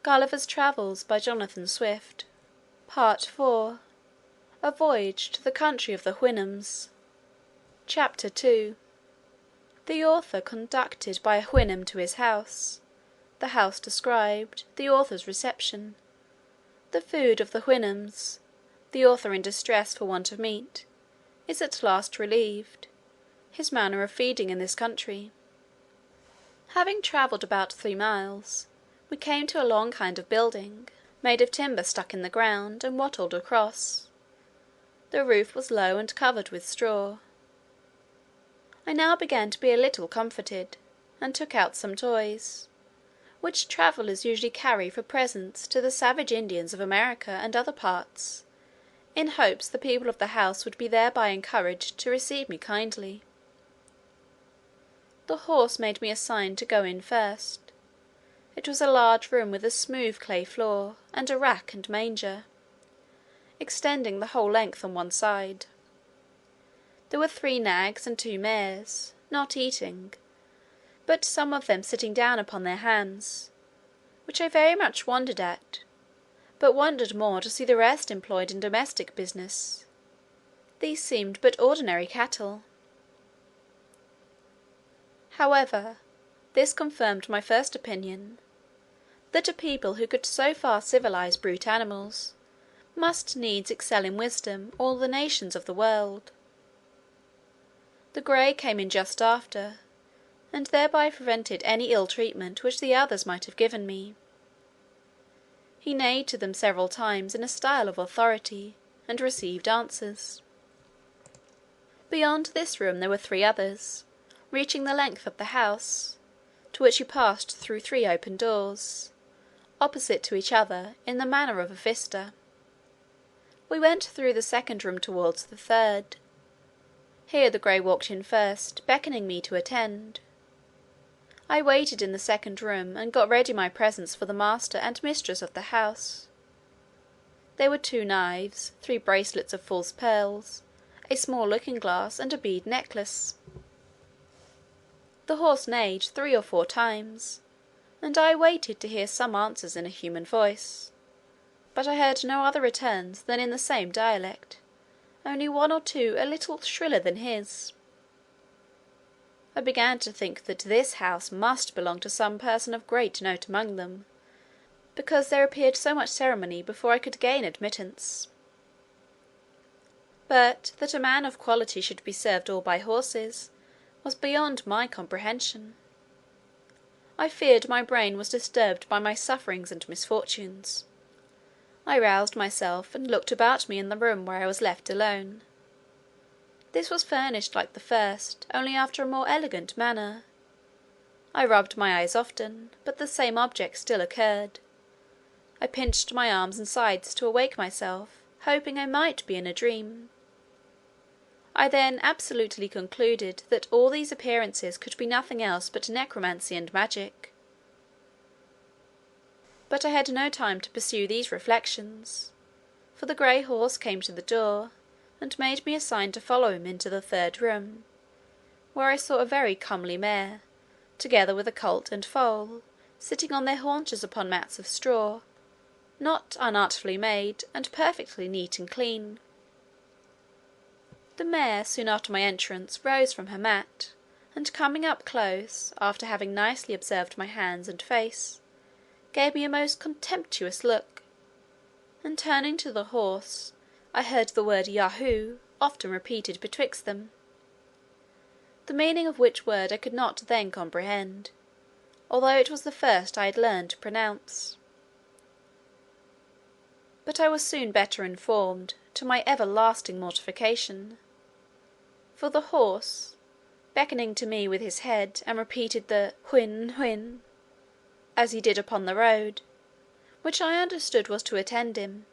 Gulliver's Travels by Jonathan Swift. Part IV. A Voyage to the Country of the Houyhnhnms. Chapter 2. The author conducted by a Houyhnhnm to his house. The house described. The author's reception. The food of the Houyhnhnms. The author in distress for want of meat is at last relieved. His manner of feeding in this country. Having travelled about 3 miles, we came to a long kind of building, made of timber stuck in the ground, and wattled across. The roof was low and covered with straw. I now began to be a little comforted, and took out some toys, which travellers usually carry for presents to the savage Indians of America and other parts, in hopes the people of the house would be thereby encouraged to receive me kindly. The horse made me a sign to go in first. It was a large room with a smooth clay floor, and a rack and manger, extending the whole length on one side. There were 3 nags and 2 mares, not eating, but some of them sitting down upon their hams, which I very much wondered at, but wondered more to see the rest employed in domestic business. These seemed but ordinary cattle. However, this confirmed my first opinion, that a people who could so far civilize brute animals must needs excel in wisdom all the nations of the world. The grey came in just after, and thereby prevented any ill treatment which the others might have given me. He neighed to them several times in a style of authority, and received answers. Beyond this room there were 3 others, reaching the length of the house, to which you passed through 3 open doors, opposite to each other, in the manner of a vista. We went through the second room towards the third. Here the grey walked in first, beckoning me to attend. I waited in the second room, and got ready my presents for the master and mistress of the house. There were 2 knives, 3 bracelets of false pearls, a small looking-glass, and a bead necklace. The horse neighed 3 or 4 times, and I waited to hear some answers in a human voice, but I heard no other returns than in the same dialect, only 1 or 2 a little shriller than his. I began to think that this house must belong to some person of great note among them, because there appeared so much ceremony before I could gain admittance. But that a man of quality should be served all by horses was beyond my comprehension. I feared my brain was disturbed by my sufferings and misfortunes. I roused myself, and looked about me in the room where I was left alone. This was furnished like the first, only after a more elegant manner. I rubbed my eyes often, but the same object still occurred. I pinched my arms and sides to awake myself, hoping I might be in a dream. I then absolutely concluded that all these appearances could be nothing else but necromancy and magic. But I had no time to pursue these reflections, for the grey horse came to the door, and made me a sign to follow him into the third room, where I saw a very comely mare, together with a colt and foal, sitting on their haunches upon mats of straw, not unartfully made, and perfectly neat and clean. The mare, soon after my entrance, rose from her mat, and coming up close, after having nicely observed my hands and face, gave me a most contemptuous look, and turning to the horse, I heard the word Yahoo often repeated betwixt them, the meaning of which word I could not then comprehend, although it was the first I had learned to pronounce. But I was soon better informed, to my everlasting mortification, for the horse, beckoning to me with his head, and repeated the Houyhnhnms, as he did upon the road, which I understood was to attend him,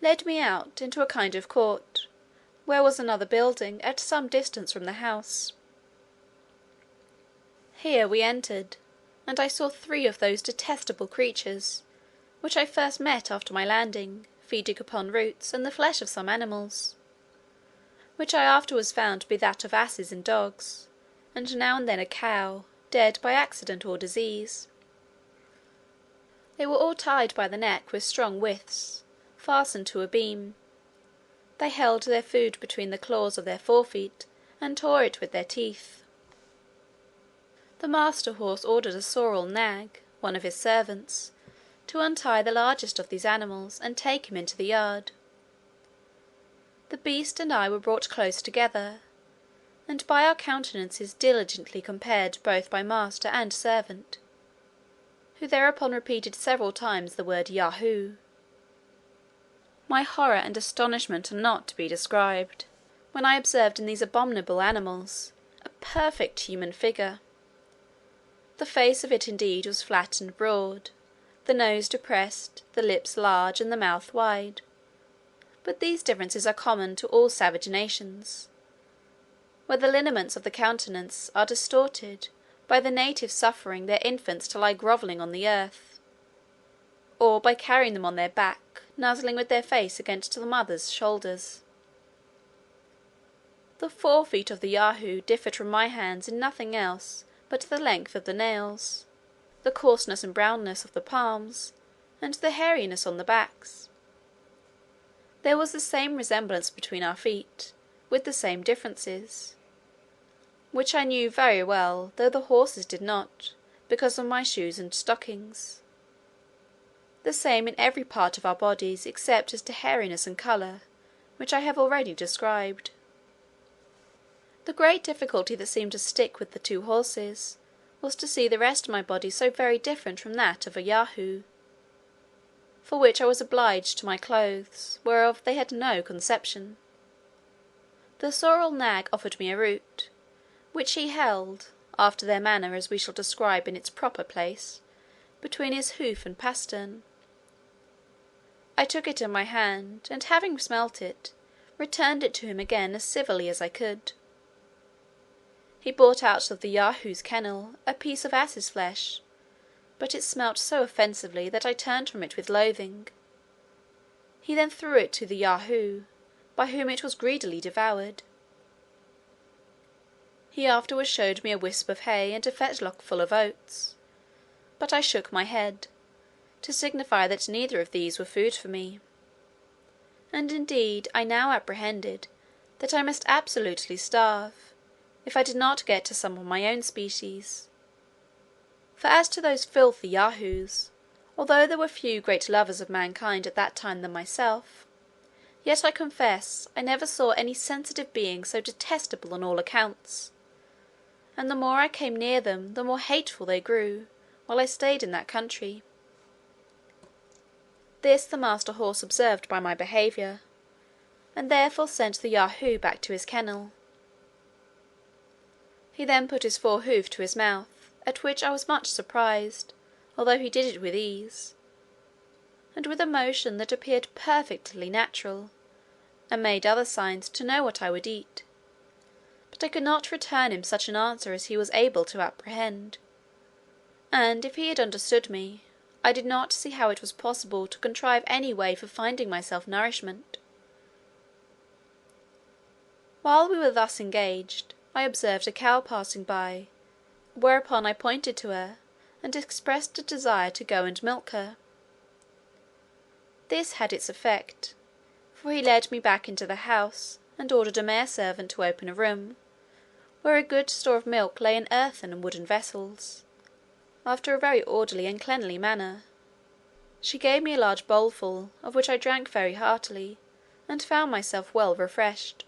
led me out into a kind of court, where was another building at some distance from the house. Here we entered, and I saw 3 of those detestable creatures, which I first met after my landing, feeding upon roots and the flesh of some animals, which I afterwards found to be that of asses and dogs, and now and then a cow, dead by accident or disease. They were all tied by the neck with strong withes, fastened to a beam. They held their food between the claws of their forefeet, and tore it with their teeth. The master horse ordered a sorrel nag, one of his servants, to untie the largest of these animals, and take him into the yard. The beast and I were brought close together, and by our countenances diligently compared both by master and servant, who thereupon repeated several times the word Yahoo. My horror and astonishment are not to be described, when I observed in these abominable animals a perfect human figure. The face of it indeed was flat and broad, the nose depressed, the lips large, and the mouth wide. But these differences are common to all savage nations, where the lineaments of the countenance are distorted by the natives suffering their infants to lie grovelling on the earth, or by carrying them on their back, nuzzling with their face against the mother's shoulders. The forefeet of the Yahoo differed from my hands in nothing else but the length of the nails, the coarseness and brownness of the palms, and the hairiness on the backs. There was the same resemblance between our feet, with the same differences, which I knew very well, though the horses did not, because of my shoes and stockings. The same in every part of our bodies, except as to hairiness and colour, which I have already described. The great difficulty that seemed to stick with the two horses was to see the rest of my body so very different from that of a Yahoo, for which I was obliged to my clothes, whereof they had no conception. The sorrel nag offered me a root, which he held, after their manner as we shall describe in its proper place, between his hoof and pastern. I took it in my hand, and having smelt it, returned it to him again as civilly as I could. He brought out of the Yahoo's kennel a piece of ass's flesh, but it smelt so offensively that I turned from it with loathing. He then threw it to the Yahoo, by whom it was greedily devoured. He afterwards showed me a wisp of hay and a fetlock full of oats, but I shook my head, to signify that neither of these were food for me; and indeed I now apprehended that I must absolutely starve, if I did not get to some of my own species. For as to those filthy Yahoos, although there were few greater lovers of mankind at that time than myself, yet I confess I never saw any sensitive being so detestable on all accounts; and the more I came near them, the more hateful they grew, while I stayed in that country. This the master horse observed by my behaviour, and therefore sent the Yahoo back to his kennel. He then put his fore hoof to his mouth, at which I was much surprised, although he did it with ease, and with a motion that appeared perfectly natural, and made other signs to know what I would eat; but I could not return him such an answer as he was able to apprehend, and if he had understood me, I did not see how it was possible to contrive any way for finding myself nourishment. While we were thus engaged, I observed a cow passing by, whereupon I pointed to her, and expressed a desire to go and milk her. This had its effect, for he led me back into the house, and ordered a mare servant to open a room, where a good store of milk lay in earthen and wooden vessels, after a very orderly and cleanly manner. She gave me a large bowlful, of which I drank very heartily, and found myself well refreshed.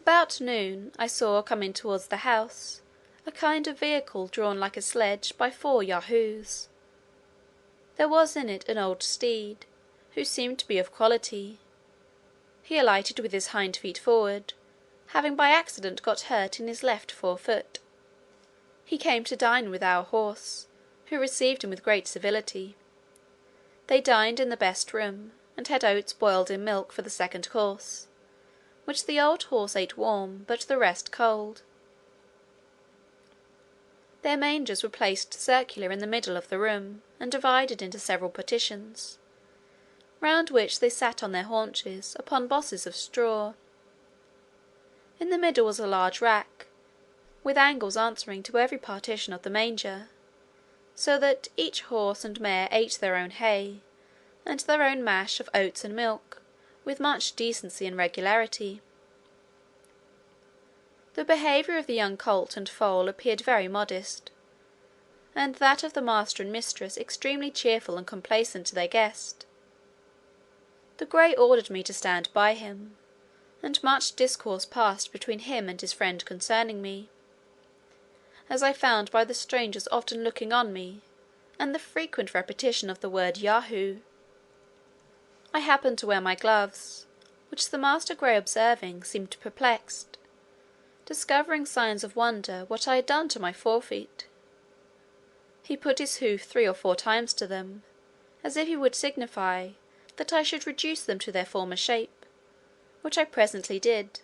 About noon, I saw coming towards the house a kind of vehicle drawn like a sledge by 4 Yahoos. There was in it an old steed, who seemed to be of quality. He alighted with his hind feet forward, having by accident got hurt in his left fore foot. He came to dine with our horse, who received him with great civility. They dined in the best room, and had oats boiled in milk for the second course, which the old horse ate warm, but the rest cold. Their mangers were placed circular in the middle of the room, and divided into several partitions, round which they sat on their haunches, upon bosses of straw. In the middle was a large rack, with angles answering to every partition of the manger, so that each horse and mare ate their own hay, and their own mash of oats and milk, with much decency and regularity. The behaviour of the young colt and foal appeared very modest, and that of the master and mistress extremely cheerful and complaisant to their guest. The grey ordered me to stand by him, and much discourse passed between him and his friend concerning me, as I found by the strangers often looking on me, and the frequent repetition of the word Yahoo. I happened to wear my gloves, which the master grey observing, seemed perplexed, discovering signs of wonder what I had done to my forefeet. He put his hoof 3 or 4 times to them, as if he would signify that I should reduce them to their former shape, which I presently did,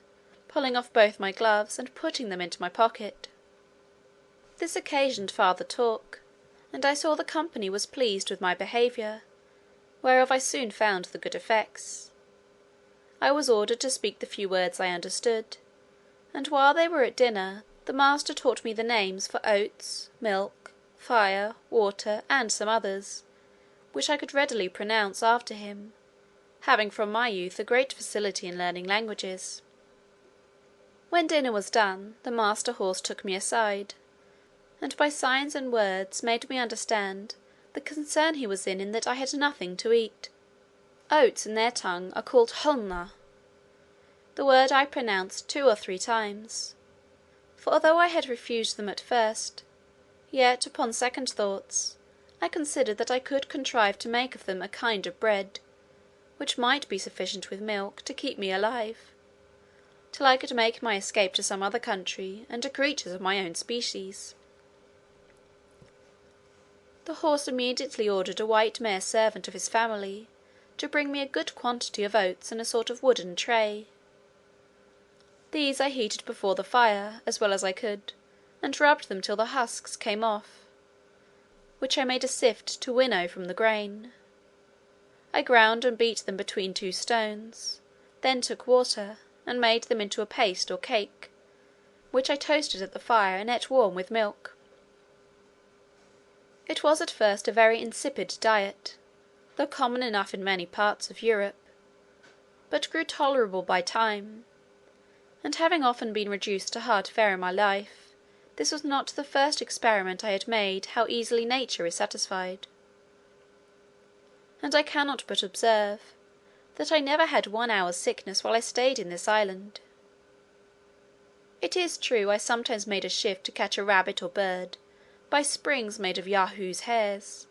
pulling off both my gloves, and putting them into my pocket. This occasioned farther talk, and I saw the company was pleased with my behaviour, whereof I soon found the good effects. I was ordered to speak the few words I understood, and while they were at dinner, the master taught me the names for oats, milk, fire, water, and some others, which I could readily pronounce after him, having from my youth a great facility in learning languages. When dinner was done, the master horse took me aside, and by signs and words made me understand the concern he was in that I had nothing to eat. Oats in their tongue are called Houyhnhnms. The word I pronounced 2 or 3 times, for although I had refused them at first, yet upon second thoughts I considered that I could contrive to make of them a kind of bread, which might be sufficient with milk to keep me alive, till I could make my escape to some other country, and to creatures of my own species. The horse immediately ordered a white mare servant of his family to bring me a good quantity of oats in a sort of wooden tray. These I heated before the fire, as well as I could, and rubbed them till the husks came off, which I made a sift to winnow from the grain. I ground and beat them between 2 stones, then took water, and made them into a paste or cake, which I toasted at the fire and ate warm with milk. It was at first a very insipid diet, though common enough in many parts of Europe, but grew tolerable by time; and having often been reduced to hard fare in my life, this was not the first experiment I had made how easily nature is satisfied. And I cannot but observe, that I never had 1 hour's sickness while I stayed in this island. It is true I sometimes made a shift to catch a rabbit or bird, by springs made of Yahoos' hairs,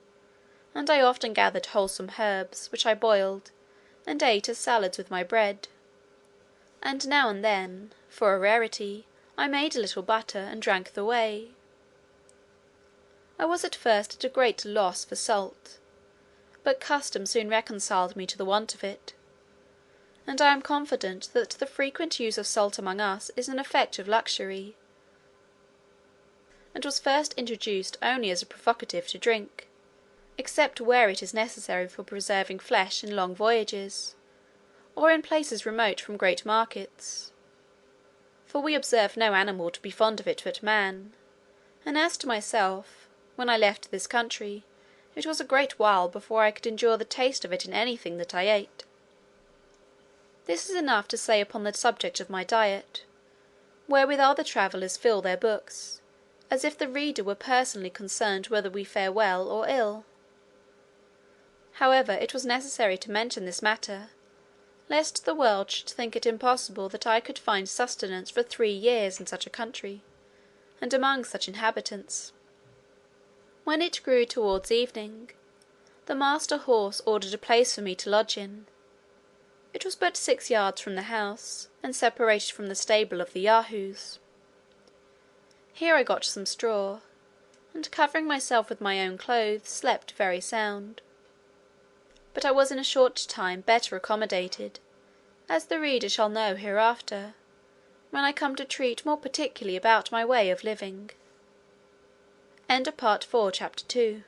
and I often gathered wholesome herbs, which I boiled, and ate as salads with my bread; and now and then, for a rarity, I made a little butter, and drank the whey. I was at first at a great loss for salt, but custom soon reconciled me to the want of it; and I am confident that the frequent use of salt among us is an effect of luxury, and was first introduced only as a provocative to drink, except where it is necessary for preserving flesh in long voyages, or in places remote from great markets; for we observe no animal to be fond of it but man; and as to myself, when I left this country, it was a great while before I could endure the taste of it in anything that I ate. This is enough to say upon the subject of my diet, wherewith other travellers fill their books, as if the reader were personally concerned whether we fare well or ill. However, it was necessary to mention this matter, lest the world should think it impossible that I could find sustenance for 3 years in such a country, and among such inhabitants. When it grew towards evening, the master horse ordered a place for me to lodge in. It was but 6 yards from the house, and separated from the stable of the Yahoos. Here I got some straw, and covering myself with my own clothes, slept very sound. But I was in a short time better accommodated, as the reader shall know hereafter, when I come to treat more particularly about my way of living. Part 4, Chapter 2.